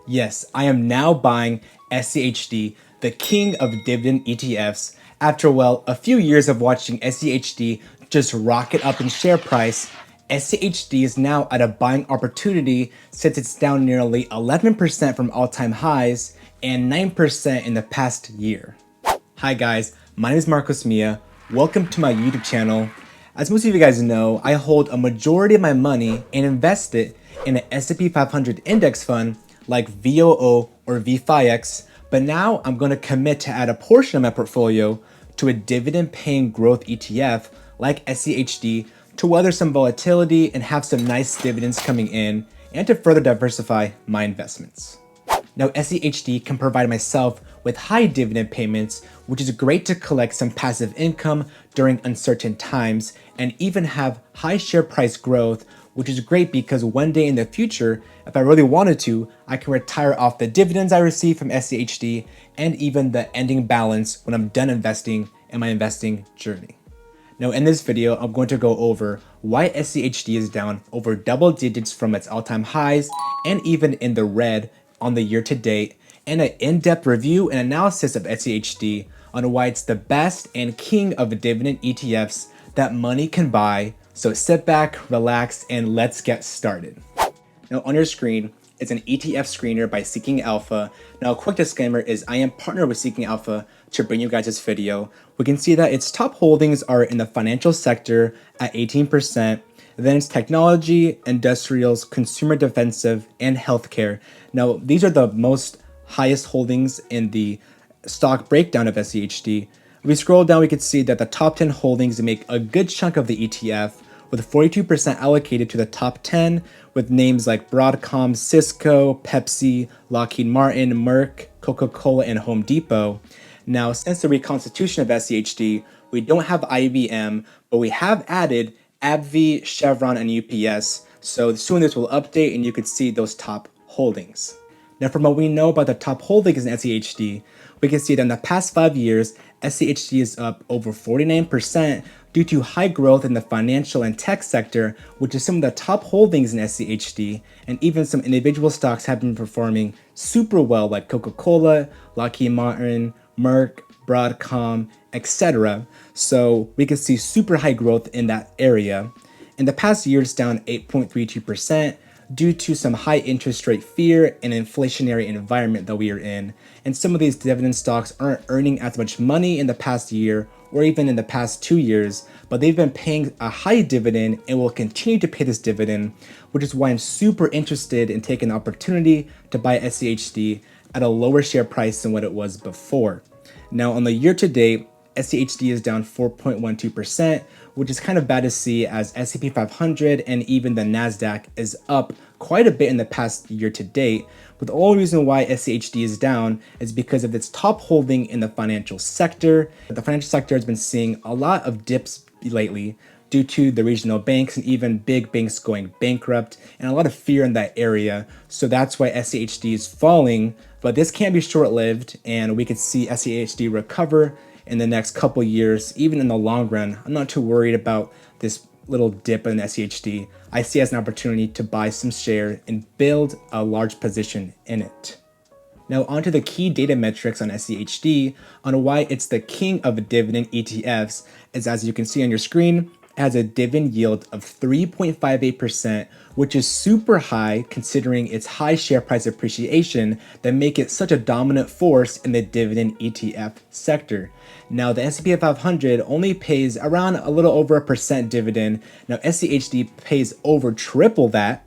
Yes, I am now buying SCHD, the king of dividend ETFs. After, well, a few years of watching SCHD just rocket up in share price, SCHD is now at a buying opportunity since it's down nearly 11% from all-time highs and 9% in the past year. Hi guys, my name is Milla. Welcome to my YouTube channel. As most of you guys know, I hold a majority of my money and invest it in an S&P 500 index fund like VOO or VFIX, but now I'm going to commit to add a portion of my portfolio to a dividend-paying growth ETF like SCHD to weather some volatility and have some nice dividends coming in and to further diversify my investments. Now, SCHD can provide myself with high dividend payments, which is great to collect some passive income during uncertain times, and even have high share price growth, which is great because one day in the future, if I really wanted to, I can retire off the dividends I receive from SCHD and even the ending balance when I'm done investing in my investing journey. Now, in this video, I'm going to go over why SCHD is down over double digits from its all-time highs and even in the red on the year to date, and an in-depth review and analysis of SCHD on why it's the best and king of dividend ETFs that money can buy. So sit back, relax, and let's get started. Now on your screen is an ETF screener by Seeking Alpha. Now a quick disclaimer is I am partnered with Seeking Alpha to bring you guys this video. We can see that its top holdings are in the financial sector at 18%, then it's technology, industrials, consumer defensive, and healthcare. Now these are the most highest holdings in the stock breakdown of SCHD. If we scroll down, we can see that the top 10 holdings make a good chunk of the ETF, with 42% allocated to the top 10, with names like Broadcom, Cisco, Pepsi, Lockheed Martin, Merck, Coca-Cola, and Home Depot. Now, since the reconstitution of SCHD, we don't have IBM, but we have added AbbVie, Chevron, and UPS. So soon this will update and you can see those top holdings. Now, from what we know about the top holdings in SCHD, we can see that in the past 5 years, SCHD is up over 49% due to high growth in the financial and tech sector, which is some of the top holdings in SCHD, and even some individual stocks have been performing super well like Coca-Cola, Lockheed Martin, Merck, Broadcom, etc. So we can see super high growth in that area. In the past year, it's down 8.32%, due to some high interest rate fear and inflationary environment that we are in. And some of these dividend stocks aren't earning as much money in the past year or even in the past 2 years, but they've been paying a high dividend and will continue to pay this dividend, which is why I'm super interested in taking the opportunity to buy SCHD at a lower share price than what it was before. Now on the year to date, SCHD is down 4.12%, which is kind of bad to see as S&P 500 and even the NASDAQ is up quite a bit in the past year to date. But the only reason why SCHD is down is because of its top holding in the financial sector. The financial sector has been seeing a lot of dips lately due to the regional banks and even big banks going bankrupt and a lot of fear in that area. So that's why SCHD is falling, but this can be short-lived and we could see SCHD recover in the next couple years. Even in the long run, I'm not too worried about this little dip in SCHD. I see it as an opportunity to buy some share and build a large position in it. Now onto the key data metrics on SCHD on why it's the king of dividend ETFs is, as you can see on your screen, it has a dividend yield of 3.58%, which is super high considering its high share price appreciation that make it such a dominant force in the dividend ETF sector. Now the S&P 500 only pays around a little over 1% dividend. Now SCHD pays over triple that,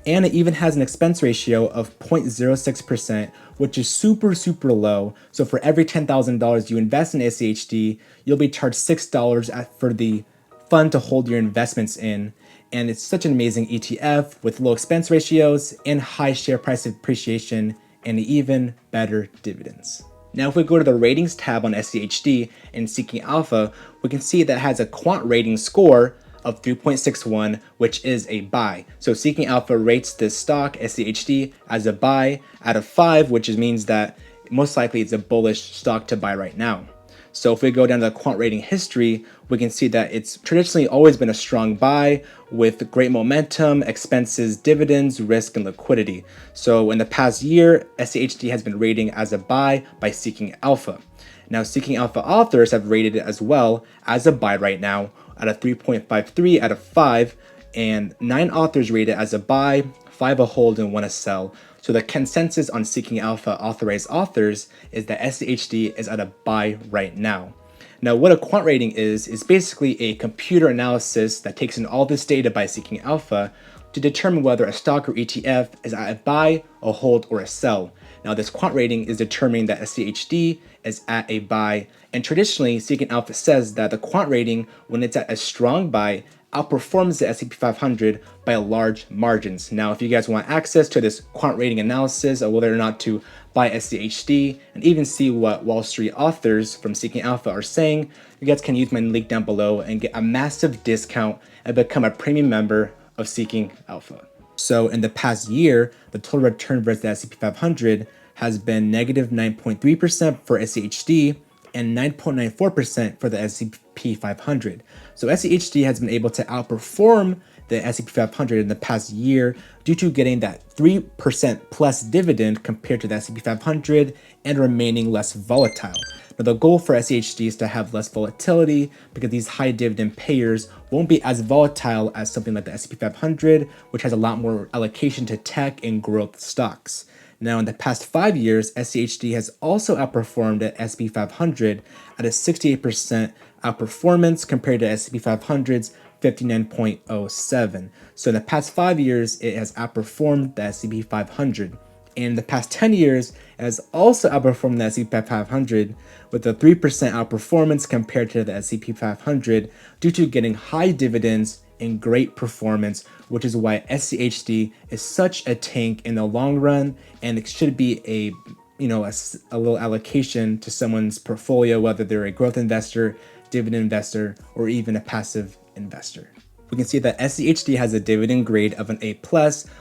and it even has an expense ratio of 0.06%, which is super low. So for every $10,000 you invest in SCHD, you'll be charged $6 for the fund to hold your investments in. And it's such an amazing ETF with low expense ratios and high share price appreciation and even better dividends. Now if we go to the ratings tab on SCHD and Seeking Alpha, we can see that it has a quant rating score of 3.61, which is a buy. So Seeking Alpha rates this stock, SCHD, as a buy out of 5, which means that most likely it's a bullish stock to buy right now. So if we go down to the quant rating history, we can see that it's traditionally always been a strong buy with great momentum, expenses, dividends, risk, and liquidity. So in the past year, SCHD has been rating as a buy by Seeking Alpha. Now, Seeking Alpha authors have rated it as well as a buy right now at a 3.53 out of 5, and 9 authors rate it as a buy, 5 a hold, and 1 a sell. So the consensus on Seeking Alpha authorized authors is that SCHD is at a buy right now. Now, what a quant rating is basically a computer analysis that takes in all this data by Seeking Alpha to determine whether a stock or ETF is at a buy, a hold, or a sell. Now, this quant rating is determining that SCHD is at a buy, and traditionally, Seeking Alpha says that the quant rating, when it's at a strong buy, outperforms the S&P 500 by large margins. Now, if you guys want access to this quant rating analysis of whether or not to buy SCHD and even see what Wall Street authors from Seeking Alpha are saying, you guys can use my link down below and get a massive discount and become a premium member of Seeking Alpha. So in the past year, the total return versus the S&P 500 has been negative 9.3% for SCHD and 9.94% for the S&P 500. So SCHD has been able to outperform the S&P 500 in the past year due to getting that 3% plus dividend compared to the S&P 500 and remaining less volatile. Now, the goal for SCHD is to have less volatility because these high dividend payers won't be as volatile as something like the S&P 500, which has a lot more allocation to tech and growth stocks. Now, in the past 5 years, SCHD has also outperformed the S&P 500 at a 68% outperformance compared to S&P 500's 59.07. So in the past 5 years, it has outperformed the S&P 500. In the past 10 years, it has also outperformed the S&P 500 with a 3% outperformance compared to the S&P 500 due to getting high dividends and great performance, which is why SCHD is such a tank in the long run, and it should be a little allocation to someone's portfolio, whether they're a growth investor, dividend investor, or even a passive investor. We can see that SCHD has a dividend grade of an A+,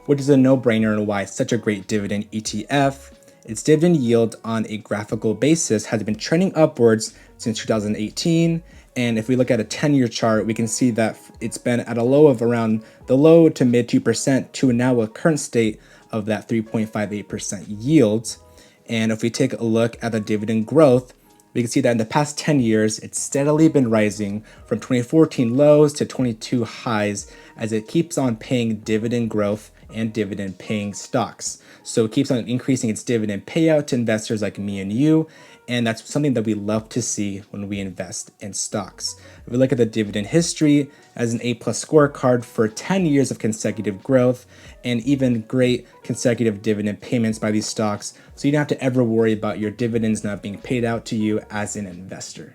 which is a no-brainer and why it's such a great dividend ETF. Its dividend yield on a graphical basis has been trending upwards since 2018. And if we look at a 10-year chart, we can see that it's been at a low of around the low to mid 2% to now a current state of that 3.58% yield. And if we take a look at the dividend growth, we can see that in the past 10 years, it's steadily been rising from 2014 lows to 22 highs as it keeps on paying dividend growth and dividend paying stocks. So it keeps on increasing its dividend payout to investors like me and you, and that's something that we love to see when we invest in stocks. If we look at the dividend history as an A+ scorecard for 10 years of consecutive growth and even great consecutive dividend payments by these stocks, so you don't have to ever worry about your dividends not being paid out to you as an investor.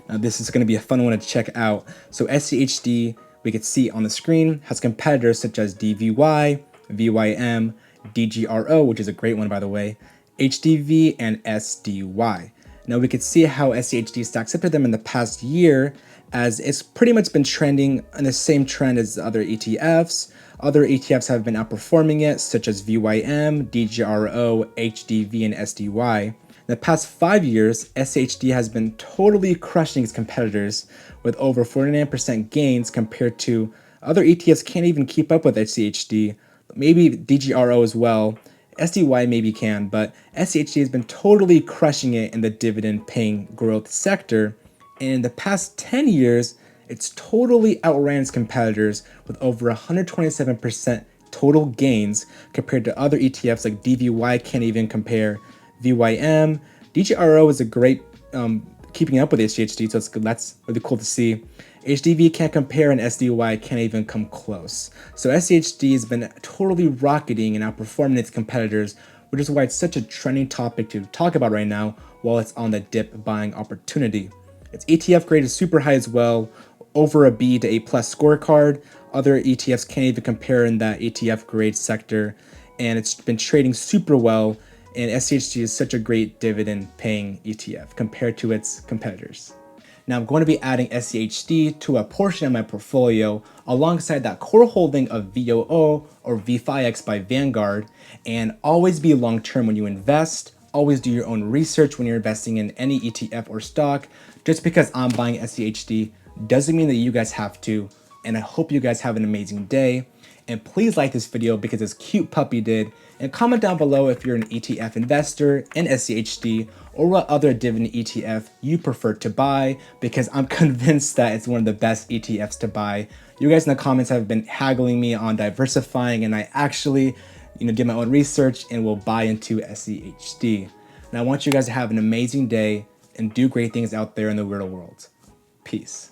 Now, this is going to be a fun one to check out. So SCHD, we can see on the screen, has competitors such as DVY, VYM, DGRO, which is a great one by the way, HDV, and SDY. Now we could see how SCHD stacks up to them in the past year, as it's pretty much been trending in the same trend as other ETFs. Other ETFs have been outperforming it, such as VYM, DGRO, HDV, and SDY. In the past 5 years, SCHD has been totally crushing its competitors with over 49% gains compared to other ETFs can't even keep up with SCHD, maybe DGRO as well. SDY maybe can, but SCHD has been totally crushing it in the dividend paying growth sector. And in the past 10 years, it's totally outran its competitors with over 127% total gains compared to other ETFs like DVY can't even compare, VYM. DGRO is a great keeping up with SCHD, so that's really cool to see. HDV can't compare and SDY can't even come close. So SCHD has been totally rocketing and outperforming its competitors, which is why it's such a trending topic to talk about right now while it's on the dip buying opportunity. Its ETF grade is super high as well, over a B to A+ scorecard. Other ETFs can't even compare in that ETF grade sector, and it's been trading super well, and SCHD is such a great dividend paying ETF compared to its competitors. Now I'm going to be adding SCHD to a portion of my portfolio alongside that core holding of VOO or V5X by Vanguard, and always be long term when you invest, always do your own research when you're investing in any ETF or stock. Just because I'm buying SCHD doesn't mean that you guys have to. And I hope you guys have an amazing day. And please like this video because this cute puppy did. And comment down below if you're an ETF investor in SCHD or what other dividend ETF you prefer to buy, because I'm convinced that it's one of the best ETFs to buy. You guys in the comments have been haggling me on diversifying, and I actually did my own research and will buy into SCHD. And I want you guys to have an amazing day and do great things out there in the real world. Peace.